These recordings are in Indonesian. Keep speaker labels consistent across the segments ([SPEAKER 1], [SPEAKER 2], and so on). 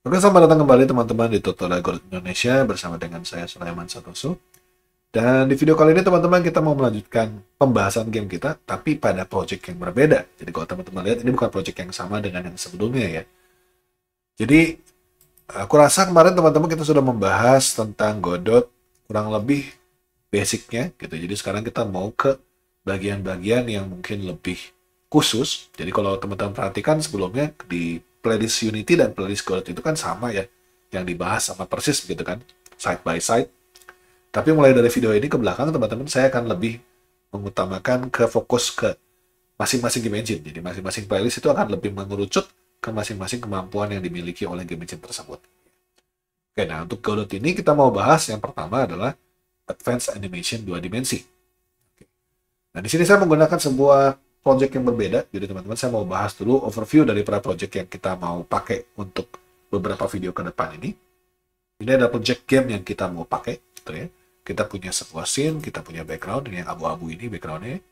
[SPEAKER 1] Oke, selamat datang kembali teman-teman di Tutorial Algoritma Indonesia bersama dengan saya Sulaiman Satoso. Dan di video kali ini teman-teman kita mau melanjutkan pembahasan game kita, tapi pada project yang berbeda. Jadi kalau teman-teman lihat ini bukan project yang sama dengan yang sebelumnya ya. Jadi aku rasa kemarin teman-teman kita sudah membahas tentang Godot kurang lebih basicnya gitu. Jadi sekarang kita mau ke bagian-bagian yang mungkin lebih khusus. Jadi kalau teman-teman perhatikan sebelumnya di playlist Unity dan playlist Godot itu kan sama ya, yang dibahas sama persis gitu kan, side by side. Tapi mulai dari video ini ke belakang teman-teman saya akan lebih mengutamakan ke fokus ke masing-masing game engine. Jadi masing-masing playlist itu akan lebih mengerucut ke masing-masing kemampuan yang dimiliki oleh game engine tersebut. Oke, nah untuk Godot ini kita mau bahas yang pertama adalah Advanced Animation 2 dimensi. Nah, di sini saya menggunakan sebuah project yang berbeda. Jadi teman-teman saya mau bahas dulu overview dari para project yang kita mau pakai untuk beberapa video ke depan ini. Ini adalah project game yang kita mau pakai, gitu ya. Kita punya sebuah scene, kita punya background, ini yang abu-abu ini backgroundnya.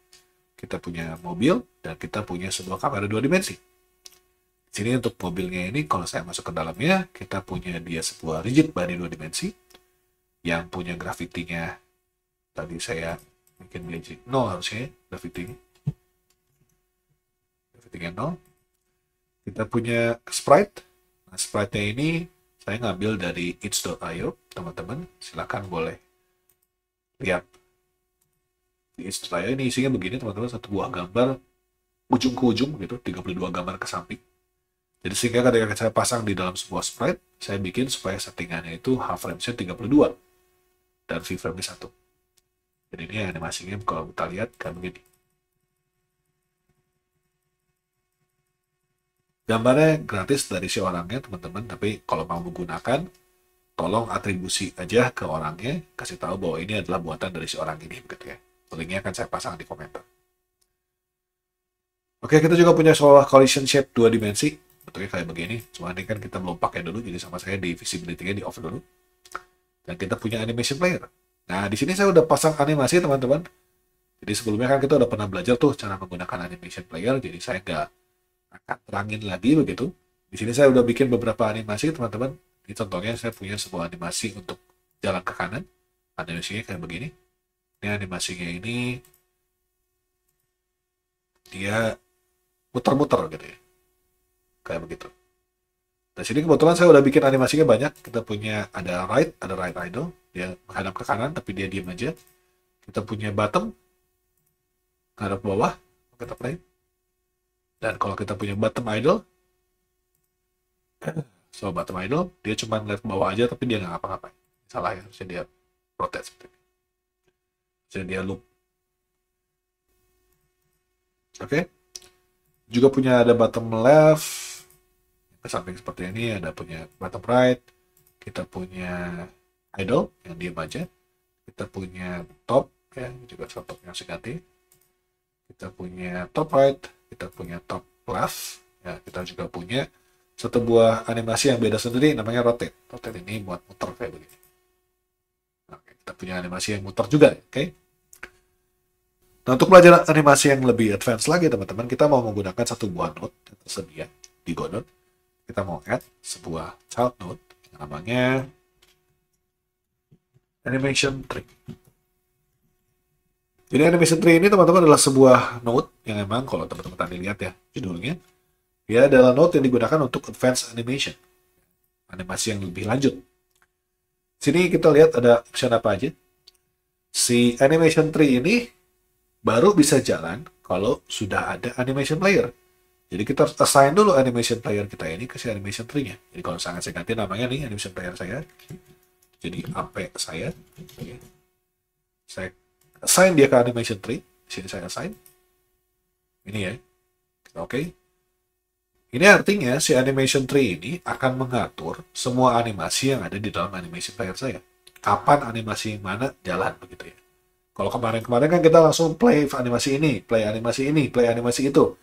[SPEAKER 1] Kita punya mobil, dan kita punya sebuah kamera dua dimensi. Di sini untuk mobilnya ini, kalau saya masuk ke dalamnya, kita punya dia sebuah rigid body dua dimensi, yang punya gravitinya, tadi saya bikin dia 0 harusnya, gravitinya 0. Kita punya sprite. Nah, sprite-nya ini saya ngambil dari itch.io, teman-teman. Silahkan boleh lihat di itch.io. Ini isinya begini, teman-teman. Satu buah gambar ujung ke ujung gitu, 32 gambar ke samping. Jadi sehingga ketika saya pasang di dalam sebuah sprite, saya bikin supaya settingannya itu half frame-nya 32 dan V-frame-nya 1. Jadi ini animasinya kalau kita lihat kayak begini. Gambarnya gratis dari si orangnya teman-teman, tapi kalau mau menggunakan tolong atribusi aja ke orangnya, kasih tahu bahwa ini adalah buatan dari si orang ini begitu ya. Linknya akan saya pasang di komentar. Oke, kita juga punya sebuah collision shape 2 dimensi, bentuknya kayak begini. Cuma ini kan kita belum pakai dulu, jadi sama saya di visibility-nya di off dulu. Dan kita punya animation player. Nah, di sini saya udah pasang animasi teman-teman. Jadi sebelumnya kan kita udah pernah belajar tuh cara menggunakan animation player, jadi saya nggak akan terangin lagi begitu. Di sini saya udah bikin beberapa animasi teman-teman. Ini contohnya saya punya sebuah animasi untuk jalan ke kanan. Animasinya kayak begini. Ini animasinya ini dia muter-muter gitu ya. Kayak begitu. Di sini kebetulan saya udah bikin animasinya banyak. Kita punya ada right idle. Dia menghadap ke kanan tapi dia diam aja. Kita punya bottom, menghadap ke bawah. Kita play. Dan kalau kita punya bottom idle, so bottom idle, dia cuma ngeliat ke bawah aja tapi dia nggak ngapa-ngapain. Salah ya, harusnya dia rotate seperti ini. Harusnya dia loop. Oke. Juga punya ada bottom left, ke samping seperti ini, ada punya bottom right, kita punya idle yang diam aja, kita punya top ya juga contohnya harus ganti, kita punya top right, kita punya top left ya, kita juga punya satu buah animasi yang beda sendiri namanya rotate ini buat muter kayak begini. Oke, kita punya animasi yang muter juga, oke. Nah, untuk belajar animasi yang lebih advance lagi teman-teman, kita mau menggunakan satu buah node yang tersedia di Godot. Kita mau add sebuah child node yang namanya animation tree. Jadi animation tree ini teman-teman adalah sebuah node yang memang kalau teman-teman tadi lihat ya judulnya, dia adalah node yang digunakan untuk advanced animation, animasi yang lebih lanjut. Sini kita lihat ada option apa aja. Si animation tree ini baru bisa jalan kalau sudah ada animation player. Jadi kita harus assign dulu animation player kita ini ke si animation tree-nya. Jadi kalau saya ganti namanya nih animation player saya, jadi AP saya assign dia ke animation tree. Di sini saya assign. Ini ya. Oke. Ini artinya si animation tree ini akan mengatur semua animasi yang ada di dalam animation player saya. Kapan animasi mana jalan begitu ya. Kalau kemarin-kemarin kan kita langsung play animasi ini, play animasi ini, play animasi itu.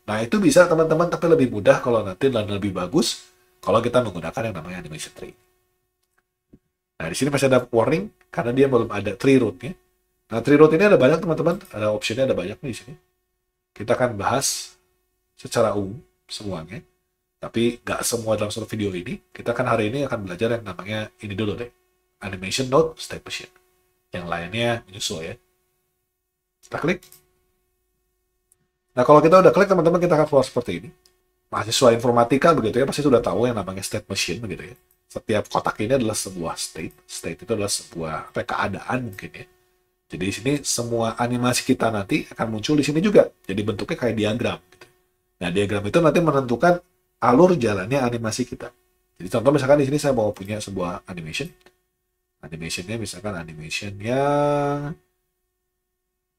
[SPEAKER 1] Nah, itu bisa teman-teman, tapi lebih mudah kalau nanti dan lebih bagus kalau kita menggunakan yang namanya animation tree. Nah, di sini masih ada warning karena dia belum ada tree root-nya. Nah, tree root ini ada banyak teman-teman, ada optionnya ada banyak nih di sini. Kita akan bahas secara umum semuanya. Tapi nggak semua dalam satu video ini. Kita kan hari ini akan belajar yang namanya ini dulu deh. Animation Node State Machine. Yang lainnya menyusul ya. Kita klik. Nah, kalau kita udah klik, teman-teman, kita akan keluar seperti ini. Mahasiswa informatika begitu ya, pasti sudah tahu yang namanya state machine begitu ya. Setiap kotak ini adalah sebuah state. State itu adalah sebuah keadaan mungkin ya. Jadi di sini semua animasi kita nanti akan muncul di sini juga. Jadi bentuknya kayak diagram gitu. Nah, diagram itu nanti menentukan alur jalannya animasi kita. Jadi contoh misalkan di sini saya mau punya sebuah animation. Animationnya misalkan animation yang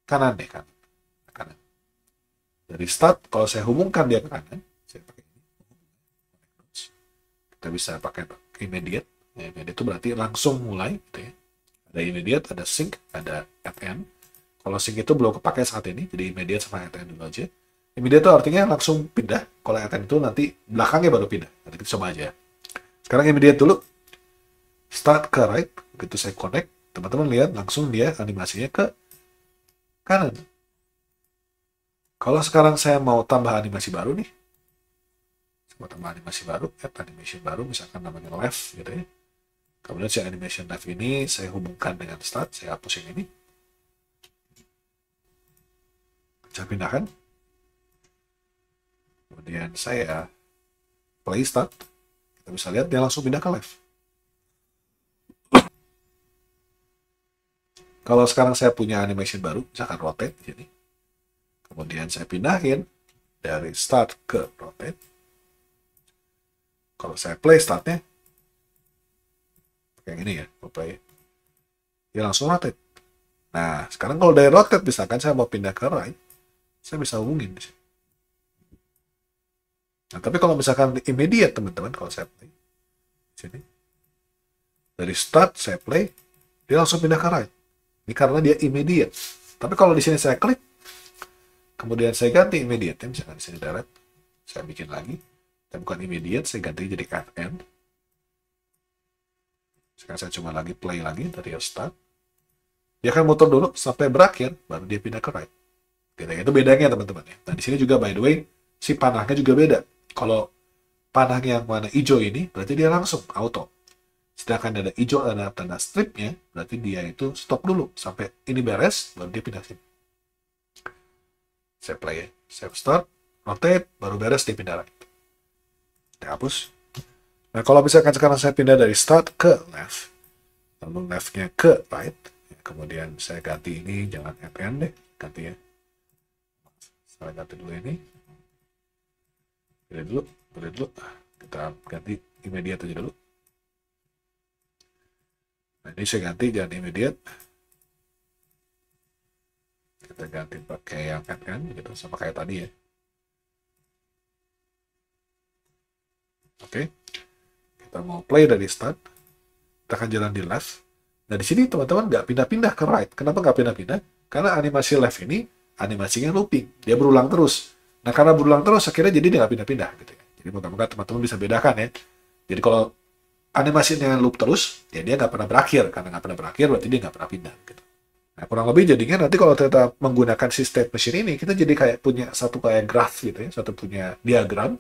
[SPEAKER 1] kanan deh, kanan. Dari start, kalau saya hubungkan dia ke kanan, saya pakai ini. Kita bisa pakai immediate. Ya, immediate itu berarti langsung mulai gitu ya. Ada immediate, ada sync, ada fn. Kalau sync itu belum kepakai saat ini, jadi immediate sama fn dulu aja. Immediate itu artinya langsung pindah. Kalau fn itu nanti belakangnya baru pindah. Nanti kita coba aja. Sekarang immediate dulu. Start ke right, begitu saya connect, teman-teman lihat langsung dia animasinya ke kanan. Kalau sekarang saya mau tambah animasi baru nih, saya mau tambah animasi baru, add animation baru, misalkan namanya left gitu ya. Kemudian si animation left ini saya hubungkan dengan start, saya hapus yang ini. Saya pindahkan. Kemudian saya play start. Kita bisa lihat dia langsung pindah ke left. Kalau sekarang saya punya animation baru, misalkan rotate di sini. Kemudian saya pindahin dari start ke rotate. Kalau saya play startnya, kayak gini ya, play, dia langsung rotate. Nah, sekarang kalau dari rotate, misalkan saya mau pindah ke right, saya bisa hubungin di sini. Nah, tapi kalau misalkan immediate, teman-teman, kalau saya play di sini, dari start saya play, dia langsung pindah ke right. Ini karena dia immediate. Tapi kalau di sini saya klik, kemudian saya ganti immediate, misalkan di sini direct, saya bikin lagi, dan bukan immediate, saya ganti jadi fn. Sekarang saya cuma lagi play lagi dari start. Dia akan muter dulu sampai berakhir, baru dia pindah ke right. Gitu, itu bedanya teman-teman ya. Nah, di sini juga by the way, si panahnya juga beda. Kalau panah yang mana hijau ini, berarti dia langsung auto. Sedangkan ada hijau, ada tanda stripnya, berarti dia itu stop dulu sampai ini beres, baru dia pindah sini. Saya play ya, saya start, rotate, baru beres dia pindah lagi. Saya hapus. Nah, kalau misalkan sekarang saya pindah dari start ke left, lalu leftnya ke right, kemudian saya ganti ini, jangan fn deh, ganti ya. Saya ganti dulu ini. Pilih dulu. Kita ganti immediate aja dulu. Nah, ini saya ganti jangan immediate. Kita ganti pakai yang fn gitu, sama kayak tadi ya. Oke. Kita mau play dari start. Kita akan jalan di left. Nah, di sini teman-teman nggak pindah-pindah ke right. Kenapa nggak pindah-pindah? Karena animasi left ini animasinya looping. Dia berulang terus. Nah, karena berulang terus, akhirnya jadi dia nggak pindah-pindah. Gitu ya. Jadi moga-moga teman-teman bisa bedakan ya. Jadi kalau animasinya loop terus, ya dia nggak pernah berakhir. Karena nggak pernah berakhir, berarti dia nggak pernah pindah. Gitu. Nah, kurang lebih jadinya nanti kalau kita menggunakan si state machine ini, kita jadi kayak punya satu kayak graph gitu ya. Satu punya diagram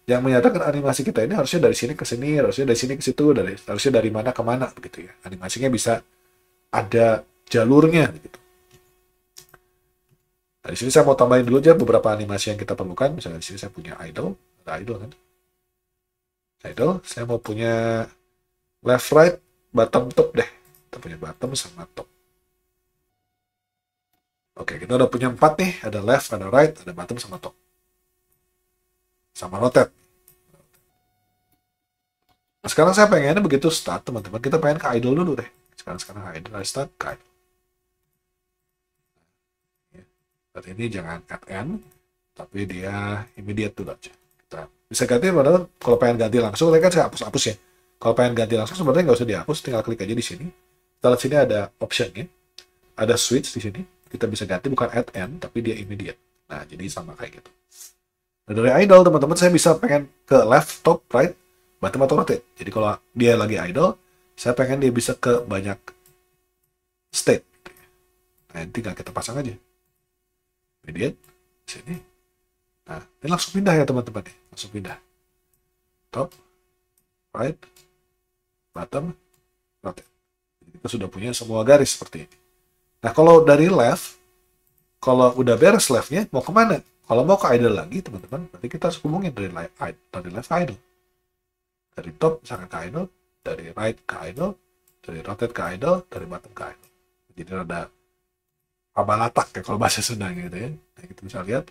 [SPEAKER 1] yang menyatakan animasi kita ini harusnya dari sini ke sini, harusnya dari sini ke situ, harusnya dari mana ke mana begitu ya. Animasinya bisa ada jalurnya gitu. Nah, di sini saya mau tambahin dulu aja beberapa animasi yang kita perlukan. Misalnya di sini saya punya idle, ada idle kan. Idle, saya mau punya left right, bottom top deh. Kita punya bottom sama top. Oke, kita udah punya 4 nih, ada left, ada right, ada bottom sama top. Sama rotate. Nah, sekarang saya pengennya begitu start, teman-teman. Kita pengen ke idle dulu deh. Sekarang idle, start, ke idle. Saat ini jangan add n, tapi dia immediate dulu aja. Kita bisa ganti, padahal kalau pengen ganti langsung, tadi kan saya hapus-hapus ya. Kalau pengen ganti langsung, sebenarnya nggak usah dihapus, tinggal klik aja di sini. Kita lihat sini ada optionnya, ada switch di sini. Kita bisa ganti bukan add n, tapi dia immediate. Nah, jadi sama kayak gitu. Nah, dari idle, teman-teman, saya bisa pengen ke left, top, right, bottom atau rotate. Jadi kalau dia lagi idle, saya pengen dia bisa ke banyak state. Nah, tinggal kita pasang aja. Immediate, sini. Nah, ini langsung pindah ya teman-teman. Langsung pindah. top, right, bottom, rotate. Jadi kita sudah punya semua garis seperti ini. Nah, kalau dari left, kalau udah beres leftnya, mau kemana? Kalau mau ke idle lagi, teman-teman, berarti kita harus hubungin dari left ke idle. Dari top misalkan ke idle, dari right ke idle, dari rotate ke idle, dari bottom ke idle. Jadi ada abalatak ya kalau bahasa Sunda gitu ya. Nah, kita bisa lihat.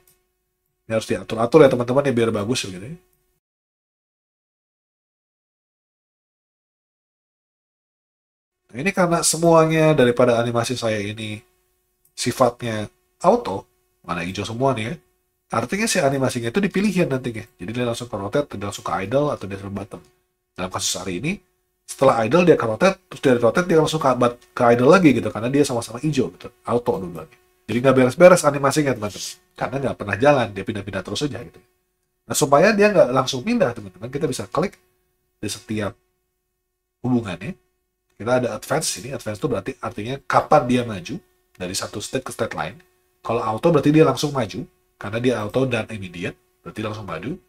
[SPEAKER 1] Ini harus diatur-atur ya teman-teman ya biar bagus gitu ya. Nah, ini karena semuanya daripada animasi saya ini sifatnya auto, mana hijau semua nih ya. Artinya si animasinya itu dipilihin nantinya. Jadi dia langsung ke rotate, dia langsung ke idle, atau dia ke bottom. Dalam kasus hari ini, setelah idle dia ke rotate, terus dari rotate dia langsung ke idle lagi gitu, karena dia sama-sama hijau gitu, auto dulu lagi. Jadi nggak beres-beres animasinya teman-teman, karena nggak pernah jalan, dia pindah-pindah terus aja gitu. Nah supaya dia nggak langsung pindah teman-teman, kita bisa klik di setiap hubungannya. Kita ada advance ini, advance itu berarti artinya kapan dia maju dari satu state ke state lain. Kalau auto berarti dia langsung maju, karena dia auto dan immediate, berarti langsung maju.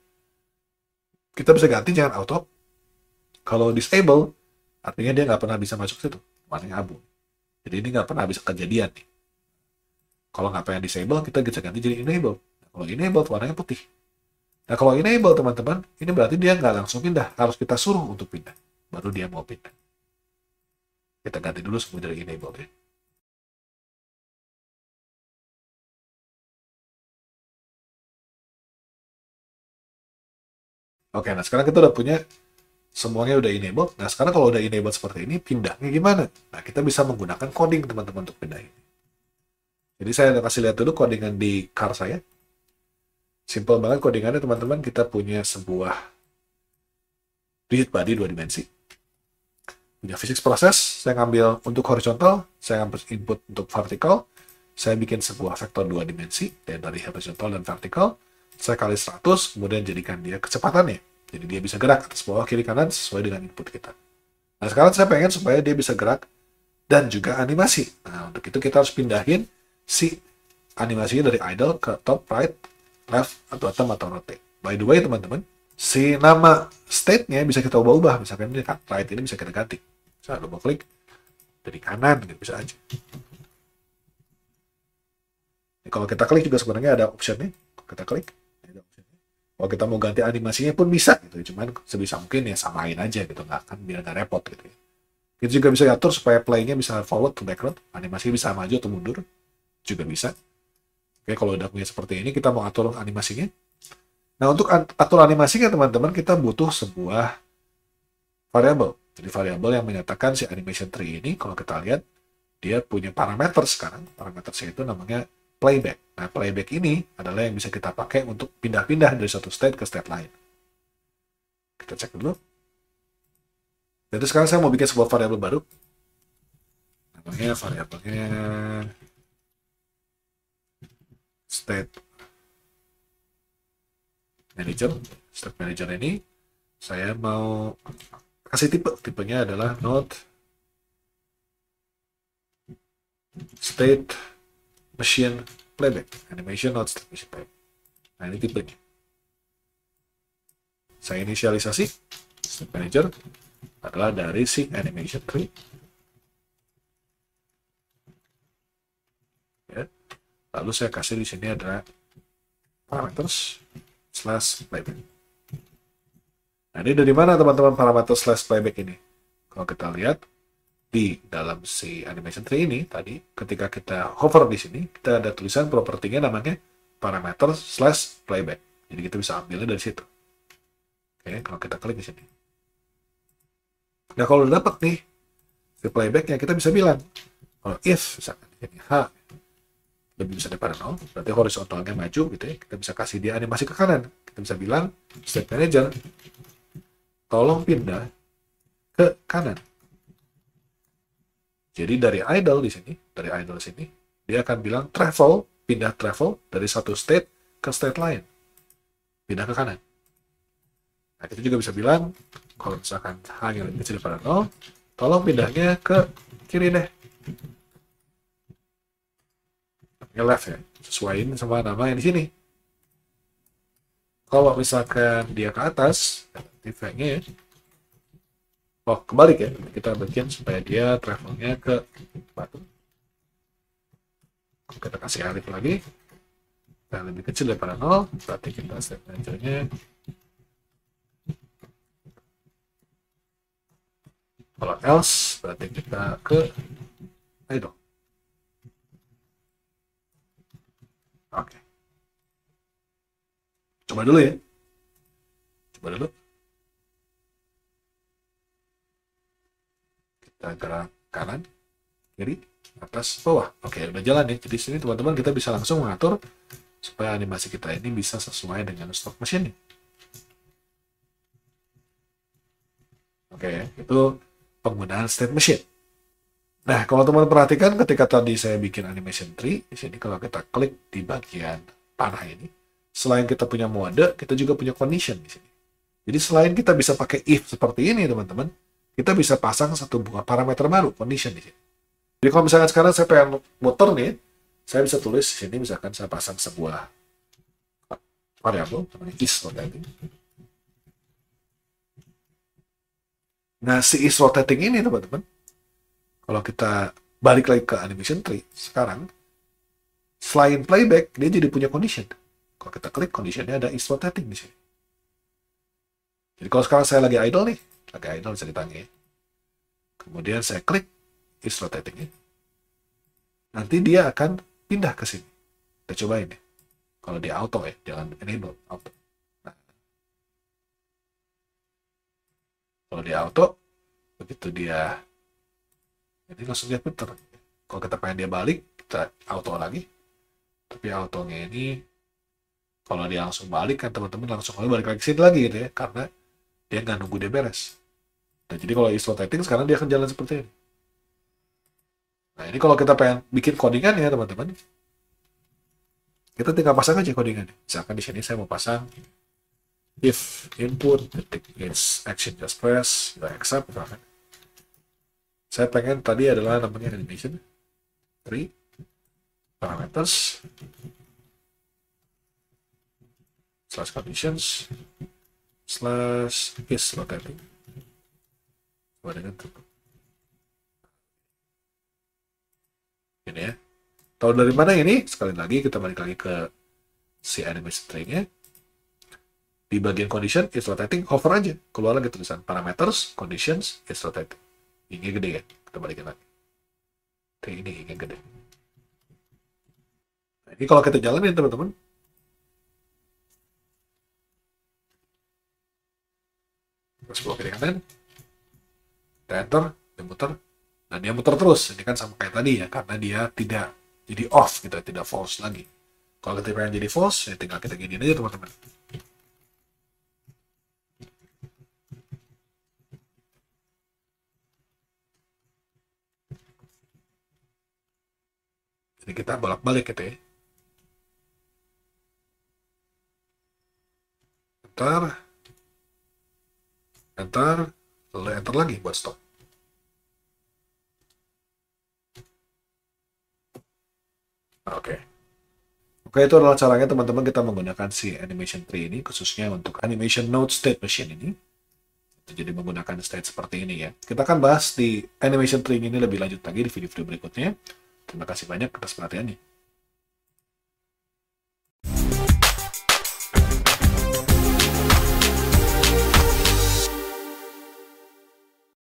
[SPEAKER 1] Kita bisa ganti jangan auto. Kalau disable, artinya dia nggak pernah bisa masuk ke situ, warnanya abu. Jadi ini nggak pernah bisa kejadian nih. Kalau nggak pengen disable, kita bisa ganti jadi enable. Nah, kalau enable, warnanya putih. Nah kalau enable teman-teman, ini berarti dia nggak langsung pindah, harus kita suruh untuk pindah, baru dia mau pindah. Kita ganti dulu semua dari enable ya. Oke, nah sekarang kita udah punya semuanya udah enable. Nah sekarang kalau udah enable seperti ini, pindahnya gimana? Nah kita bisa menggunakan coding teman-teman untuk pindah ini. Jadi saya kasih lihat dulu codingan di car saya. Simple banget codingannya teman-teman. Kita punya sebuah rigid body 2 dimensi. Punya physics proses, saya ngambil untuk horizontal, saya ngambil input untuk vertikal, saya bikin sebuah vektor 2 dimensi, dari horizontal dan vertikal, saya kali 100, kemudian jadikan dia kecepatannya. Jadi dia bisa gerak atas bawah, kiri, kanan, sesuai dengan input kita. Nah sekarang saya pengen supaya dia bisa gerak dan juga animasi. Nah untuk itu kita harus pindahin si animasinya dari idle ke top, right, left, atau bottom, atau rotate. By the way teman-teman, si nama state-nya bisa kita ubah-ubah. Misalkan ini right ini bisa kita ganti. Bisa double klik dari kanan, gitu bisa aja. Nah, kalau kita klik juga sebenarnya ada option-nya. Kita klik, ada option-nya. Kalau kita mau ganti animasinya pun bisa gitu. Cuman sebisa mungkin ya samain aja gitu, nggak akan biar nggak repot gitu ya. Kita juga bisa atur supaya play-nya bisa forward to background, animasinya bisa maju atau mundur, juga bisa. Oke, kalau udah punya seperti ini, kita mau atur animasinya. Nah, untuk atur animasinya, teman-teman, kita butuh sebuah variable. Jadi, variable yang menyatakan si animation tree ini, kalau kita lihat, dia punya parameter sekarang. Parameternya itu namanya playback. Nah, playback ini adalah yang bisa kita pakai untuk pindah-pindah dari satu state ke state lain. Kita cek dulu. Jadi, sekarang saya mau bikin sebuah variable baru. Namanya variabelnya state manager. State manager ini saya mau kasih tipenya adalah not state machine playback, animation not state machine playback. Nah ini tipenya. Saya inisialisasi state manager adalah dari si animation tree. Ya. Lalu saya kasih di sini adalah parameters slash playback. Nah, ini dari mana teman-teman parameter slash playback ini? Kalau kita lihat di dalam si animation tree ini tadi, ketika kita hover di sini, kita ada tulisan propertinya namanya parameter slash playback. Jadi kita bisa ambilnya dari situ. Oke, kalau kita klik di sini. Nah, kalau udah dapat nih si playbacknya, kita bisa bilang kalau if misalkan ini H lebih besar daripada 0, berarti horizontalnya maju gitu ya. Kita bisa kasih dia animasi ke kanan. Kita bisa bilang state manager tolong pindah ke kanan. Jadi dari idle di sini, dia akan bilang pindah travel dari satu state ke state lain. Pindah ke kanan. Nah, kita juga bisa bilang kalau misalkan H yang lebih kecil daripada 0, tolong pindahnya ke kiri deh. Left ya, sesuaiin sama nama yang di sini. Kalau misalkan dia ke atas, efeknya ya. Oh, kebalik ya. Kita bikin supaya dia travelnya ke batu. Kita kasih alif lagi. Dan lebih kecil daripada 0, berarti kita step manajernya. Kalau else, berarti kita ke idle. Oke. Coba dulu ya. Coba dulu. Kita gerak kanan, kiri, atas, bawah. Oke, udah jalan ya. Jadi sini teman-teman kita bisa langsung mengatur supaya animasi kita ini bisa sesuai dengan stop mesin. Oke, itu penggunaan state machine. Nah, kalau teman perhatikan ketika tadi saya bikin animation tree, di sini kalau kita klik di bagian panah ini, selain kita punya mode, kita juga punya condition di sini. Jadi selain kita bisa pakai if seperti ini, teman-teman, kita bisa pasang satu buah parameter baru, condition di sini. Jadi kalau misalkan sekarang saya pengen muter nih, saya bisa tulis di sini, misalkan saya pasang sebuah variabel namanya is rotating. Nah, si is rotating ini, teman-teman, kalau kita balik lagi ke animation tree, sekarang selain playback, dia jadi punya condition. Kalau kita klik, conditionnya ada is rotating di sini. Jadi kalau sekarang saya lagi idle nih, lagi idle bisa ditanya ya. Kemudian saya klik is rotating-nya. Nanti dia akan pindah ke sini. Kita cobain ya. Kalau di auto ya, jangan enable auto. Nah, kalau di auto, begitu dia ini langsung dia putar. Kalau kita pengen dia balik, kita auto lagi. Tapi autonya ini, kalau dia langsung balik kan teman-teman langsung balik lagi ke sini lagi gitu ya, karena dia nggak nunggu dia beres. Nah, jadi kalau is rotating sekarang dia akan jalan seperti ini. Nah, ini kalau kita pengen bikin codingan ya teman-teman, kita tinggal pasang aja codingan. Misalkan di sini saya mau pasang if input is action just press, kita accept, misalkan. Saya pengen tadi adalah namanya animation tree parameters slash conditions slash is rotating. Coba dengan ini ya. Tahu dari mana ini? Sekali lagi kita balik lagi ke si animation tree-nya. Di bagian condition is rotating, hover aja, keluar lagi tulisan parameters conditions is rotating. Ini gede ya, kita balikin lagi. Ini gede. Nah, ini kalau kita jalanin teman-teman, terus bawa kiri kanan, kita enter, dia muter, dan dia muter terus. Ini kan sama kayak tadi ya, karena dia tidak jadi off gitu, tidak false lagi. Kalau kita pengen jadi false, ya tinggal kita giniin aja teman-teman. Jadi kita bolak-balik gitu ya. Enter, lalu enter lagi buat stop. Oke. Oke, itu adalah caranya teman-teman kita menggunakan si animation tree ini, khususnya untuk animation node state machine ini. Jadi menggunakan state seperti ini ya. Kita akan bahas di animation tree ini lebih lanjut lagi di video-video berikutnya. Terima kasih banyak atas perhatiannya.